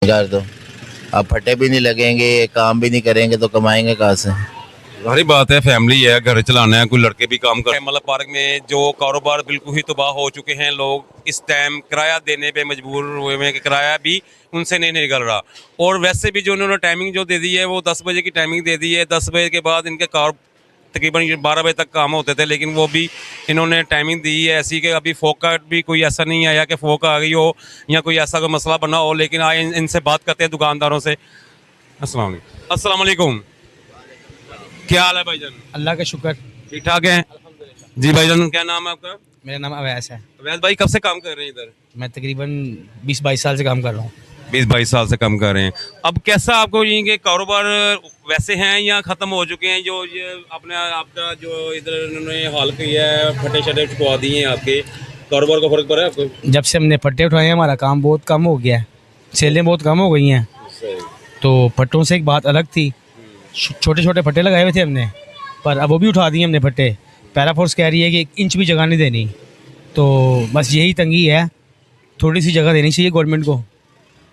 कर दो। अब फटे भी नहीं लगेंगे, काम भी नहीं करेंगे तो कमाएंगे कहाँ से? सारी बात है, फैमिली है, घर चलाना है, कोई लड़के भी काम कर रहे हैं। मतलब पार्क में जो कारोबार बिल्कुल ही तबाह हो चुके हैं, लोग इस टाइम किराया देने पे मजबूर हुए हैं कि किराया भी उनसे नहीं निकल रहा। और वैसे भी जो उन्होंने टाइमिंग जो दे दी है वो 10 बजे की टाइमिंग दे दी है। 10 बजे के बाद इनके कार तकरीबन 12 बजे तक काम होते थे, लेकिन वो भी इन्होंने टाइमिंग दी है ऐसी कि अभी फोक का भी कोई ऐसा नहीं आया कि फोक आ गई हो या कोई ऐसा कोई मसला बना हो। लेकिन आए इनसे बात करते हैं दुकानदारों से। अस्सलाम वालेकुम, क्या हाल है भाईजान? अल्लाह का शुक्र। ठीक ठाक है जी। भाईजान क्या नाम है आपका? मेरा नाम अवैस है। अवैध भाई कब से काम कर रहे हैं इधर? मैं तकरीबन 20-22 साल से काम कर रहा हूँ। 20-22 साल से काम कर रहे हैं। अब कैसा आपको ये कि कारोबार वैसे हैं या ख़त्म हो चुके हैं? जो ये अपने आपका जो इधर इन्होंने हाल किया है, फटे शटे छुपवा दिए हैं, आपके कारोबार का फर्क पड़ा है आपको? जब से हमने पट्टे उठाए हैं हमारा काम बहुत कम हो गया है, सेलें बहुत कम हो गई हैं। तो पट्टों से एक बात अलग थी, छोटे छोटे पट्टे लगाए हुए थे हमने, पर अब वो भी उठा दिए हमने पट्टे। पैराफोर्स कह रही है कि 1 इंच भी जगह नहीं देनी। तो बस यही तंगी है, थोड़ी सी जगह देनी चाहिए गवर्नमेंट को।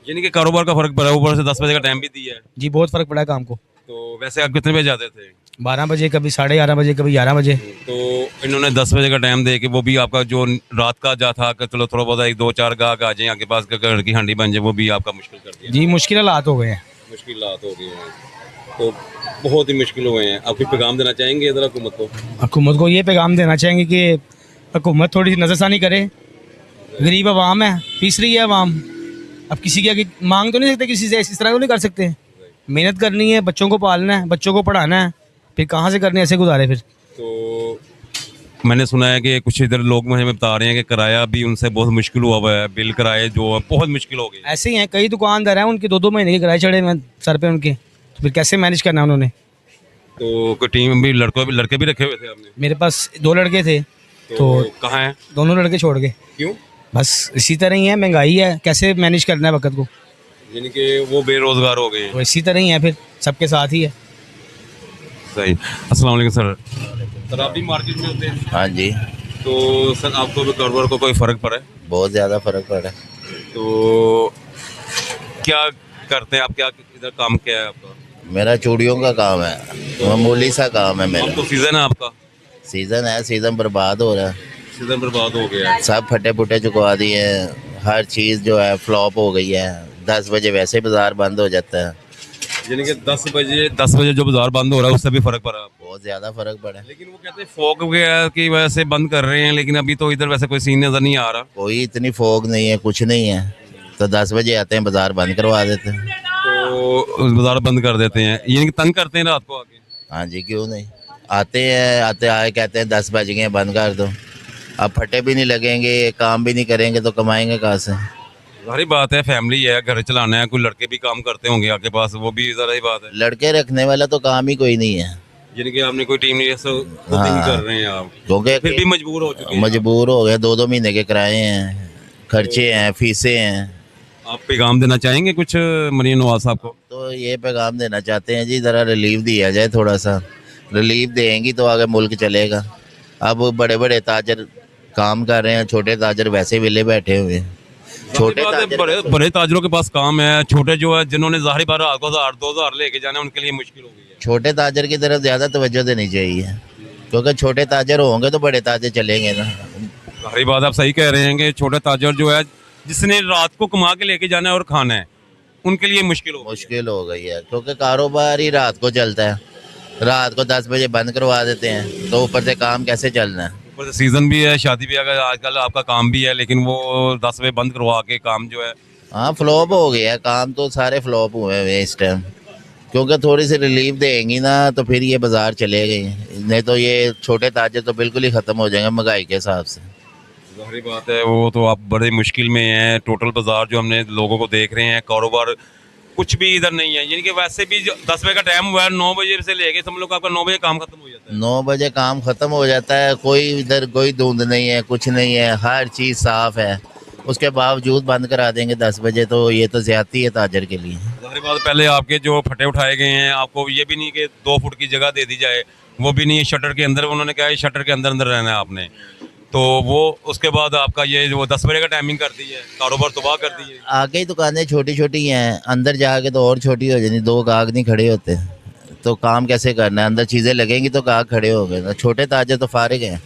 यानी कि कारोबार का फर्क पड़ा है, ऊपर से 10 बजे का टाइम भी दिया है। जी बहुत फ़र्क पड़ा है काम को। तो वैसे आप कितने बजे जाते थे? 12 बजे, कभी 11:30 बजे, कभी 11 बजे। तो इन्होंने 10 बजे का टाइम दे के वो भी आपका जो रात का जा था कि चलो थोड़ा बहुत 1-2-4 गाहक आ जाए आपके पास, घर की हांडी बन जाए, वो भी आपका मुश्किल कर दिया। जी मुश्किल हालात हो गए हैं। मुश्किलात हो गई हैं, तो बहुत ही मुश्किल हुए हैं। आप कुछ पैगाम देना चाहेंगे इधर हुकूमत को? हुकूमत को ये पैगाम देना चाहेंगे कि हुकूमत थोड़ी सी नज़रसानी करे। गरीब आवाम है, पीस रही है आवाम। अब किसी की आगे मांग तो नहीं सकते, किसी से इस तरह तो नहीं कर सकते। मेहनत करनी है, बच्चों को पालना है, बच्चों को पढ़ाना है, फिर कहाँ से करने ऐसे गुजारे फिर। तो मैंने सुना है कि कुछ इधर लोग मुझे बता रहे हैं कि किराया भी उनसे बहुत मुश्किल हुआ हुआ है, बिल किराए जो है बहुत मुश्किल हो गई। ऐसे ही हैं, कई दुकानदार हैं उनके 2-2 महीने के किराए चढ़े हुए हैं सर पे उनके, तो फिर कैसे मैनेज करना है उन्होंने। तो कोई टीम भी लड़के भी रखे हुए थे आपने? मेरे पास 2 लड़के थे, तो कहाँ हैं? दोनों लड़के छोड़ गए। क्यों? बस इसी तरह ही है, महंगाई है, कैसे मैनेज करना है वक्त को। यानी कि वो बेरोजगार हो गए हैं। तो इसी तरह ही है, फिर सबके साथ ही है। सही। अस्सलाम वालेकुम सर। सर आप भी मार्केट में होते हैं? हाँ जी, तो सर आपको भी कारोबार को कोई फ़र्क पड़ा है? बहुत ज़्यादा फ़र्क पड़ा है। तो क्या करते हैं आप? क्या इधर काम क्या है आपका? मेरा चूड़ियों का काम है, मामूली सा काम है अब मेरा। तो सीज़न है आपका। सीज़न है, सीज़न बर्बाद हो रहा है। सीज़न बर्बाद हो गया है। सब फटे फुटे चुकवा दिए हैं, हर चीज़ जो है फ्लॉप हो गई है। 10 बजे वैसे बाज़ार बंद हो जाता है। यानी कि 10 बजे जो बाजार बंद हो रहा है उससे भी फर्क पड़ा आपको? बहुत ज़्यादा फ़र्क पड़ा है। लेकिन वो कहते हैं फॉग वगैरह की वजह से बंद कर रहे हैं, लेकिन अभी तो इधर वैसे कोई सीन नज़र नहीं आ रहा। कोई इतनी फोग नहीं है, कुछ नहीं है, तो 10 बजे आते हैं, बाज़ार बंद करवा देते हैं। तो बाजार बंद कर देते हैं, यानी कि तंग करते हैं रात को आके। हाँ जी, क्यों नहीं, आते हैं, आते आए कहते हैं 10 बज गए, बंद कर दो। अब फटे भी नहीं लगेंगे, काम भी नहीं करेंगे तो कमाएंगे कहाँ से? सारी बात है, फैमिली है, घर चलाना है, कोई लड़के भी काम करते होंगे आपके पास, वो भी ज़रा ही बात है। लड़के रखने वाला तो काम ही कोई नहीं है। यानी कि आपने कोई टीम नहीं ऐसा खुद ही कर रहे हैं आप, क्योंकि फिर भी मजबूर हो चुके हैं। मजबूर हो गए, 2-2 महीने के किराए हैं, खर्चे हैं, फीसें हैं। आप पैगाम देना चाहेंगे कुछ मरीन नवाज साहब को? तो ये पैगाम देना चाहते हैं जी, ज़रा रिलीफ दिया जाए, थोड़ा सा रिलीफ देंगी तो आगे मुल्क चलेगा। अब बड़े बड़े ताजर काम कर रहे हैं, छोटे ताजर वैसे विले बैठे हुए हैं। छोटे ताजर बड़े ताजरों के पास काम है, छोटे जो है जिन्होंने ज़ाहिर बार 1000-2000 लेके जाना उनके लिए मुश्किल हो गई है। छोटे ताजर की तरफ ज़्यादा तवज्जो देनी चाहिए, क्योंकि छोटे ताजर होंगे तो बड़े ताजर चलेंगे ना। सारी बात आप सही कह रहे हैं कि छोटे ताजर जो है जिसने रात को कमा के लेके जाना है और खाना है, उनके लिए मुश्किल हो गई है, क्योंकि कारोबार ही रात को चलता है। रात को 10 बजे बंद करवा देते हैं, तो ऊपर से काम कैसे चलना है? ऊपर से सीज़न भी है, शादी भी अगर आजकल आपका काम भी है, लेकिन वो 10 बजे बंद करवा के काम जो है। हाँ, फ्लॉप हो गया है काम, तो सारे फ्लॉप हुए हैं इस टाइम। क्योंकि थोड़ी सी रिलीफ देंगी ना तो फिर ये बाज़ार चलेगी, नहीं तो ये छोटे ताजर तो बिल्कुल ही ख़त्म हो जाएंगे महंगाई के हिसाब से। ज़ाहिर बात है, वो तो आप बड़े मुश्किल में हैं। टोटल बाज़ार जो हमने लोगों को देख रहे हैं, कारोबार कुछ भी इधर नहीं है। यानी कि वैसे भी जो 10 बजे का टाइम हुआ है, 9 बजे से लेके समझ लो आपका 9 बजे काम खत्म हो जाता है। 9 बजे काम ख़त्म हो जाता है, कोई इधर कोई धुंध नहीं है, कुछ नहीं है, हर चीज़ साफ़ है, उसके बावजूद बंद करा देंगे 10 बजे, तो ये तो ज़्यादती है ताजर के लिए। ज़ाहिर बात, पहले आपके जो फटे उठाए गए हैं, आपको ये भी नहीं कि 2 फुट की जगह दे दी जाए, वो भी नहीं है। शटर के अंदर उन्होंने कहा है शटर के अंदर अंदर रहना है आपने। तो वो उसके बाद आपका ये जो 10 बजे का टाइमिंग कर दी है, कारोबार तबाह कर दी है। आगे ही दुकानें छोटी छोटी हैं, अंदर जाके तो और छोटी हो जाती, दो गाहक नहीं खड़े होते, तो काम कैसे करना है? अंदर चीज़ें लगेंगी तो गाहक खड़े हो गए, छोटे ताजर तो फारिग हैं।